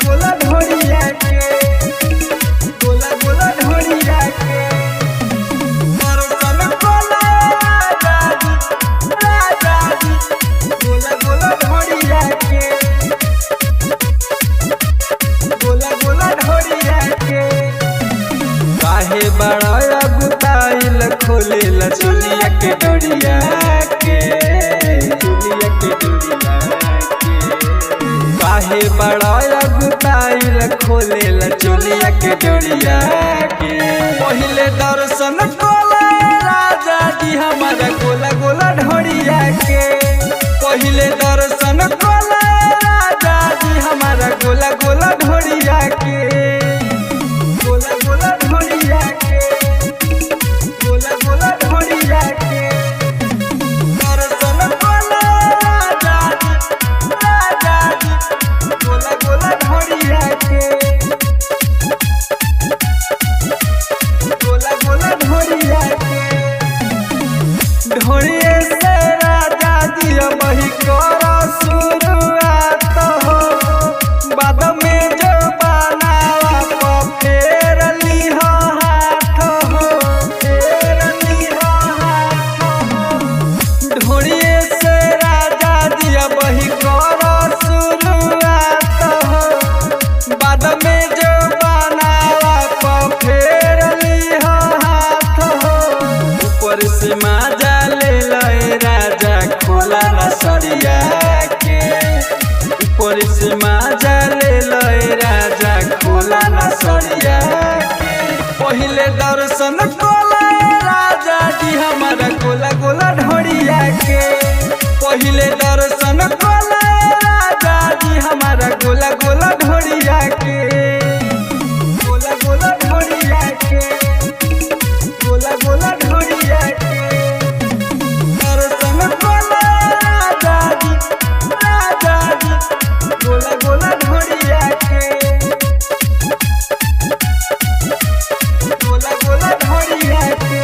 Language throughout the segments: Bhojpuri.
गोला ढोरिया के, गोला गोला ढोरिया के दर्शन कोला राजा जी गोला गोला ढोरिया के, गोला गोला ढोरिया के। काहे बड़ा गुताइल खोलेल चुलिया के डोरिया के, चुलिया के डोरिया के। काहे बड़ा गुताइल खोलेल चुलिया के डोरिया के। पहिले दर्शन कोला राजा जी हमारा गोला गोला ढोरिया के, पहिले दर्शन कोला राजा जी हमारा गोला गोला ढोरिया के, गोला गोला ढोरिया के, गोला गोला ढोरिया के दर्शन कोला राजा जी गोला गोला ढोरिया के, गोला गोला ढोरिया के। ढोरिए से राजा जी वही करो शुरुआत हो, बाद में जो बनावा को फेर लीहो हाथ हो, फेर लीहो हाथ हो। ढोरिए से राजा जी वही करो शुरुआत हो, बाद में जो बनावा को फेर लीहो हाथ हो। ऊपर से माजा ले लए राजा खोला न सरिया के, ऊपर से माजा ले लए राजा खोला न सरिया के। पहिले दर्शन कोला राजा जी हमारा गोला गोला ढोरिया के, पहिले दर्शन कोला राजा जी हमारा गोला गोला ढोरिया के, गोला गोला ढोरिया के, गोला गोला ढोरिया के दर्शन कोला राजा जी गोला गोला ढोरिया के, गोला गोला ढोरिया के।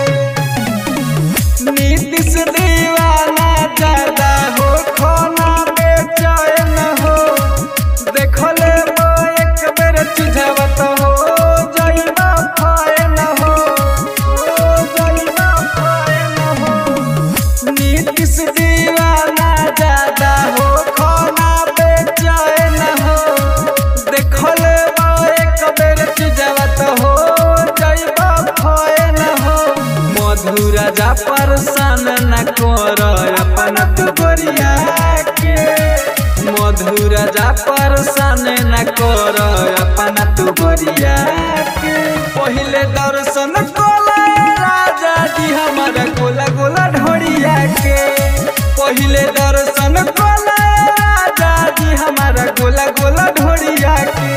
नीतीश दीवाना ज्यादा हो खाना बेचैन हो, देखले वो एक बेर चुझावत हो जइबा फाइन हो, जइबा फाइन हो। नीतीश दीवाना ज्यादा हो खाना बेचैन हो, देखले वो एक बेर चुझावत हो जइबा फाइन हो। मधुरा जा परेशान न कर अपन तू गोरिया के, मधुरा जा परेशान न कर अपन तू गोरिया के। पहिले दर्शन कोला राजा जी हमारा गोला गोला ढोरिया के, पहिले दर्शन कोला राजा जी हमारा गोला गोला ढोरिया के।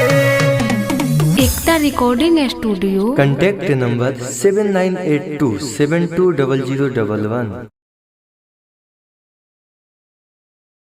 एकता रिकॉर्डिंग स्टूडियो। Contact number 7982720011।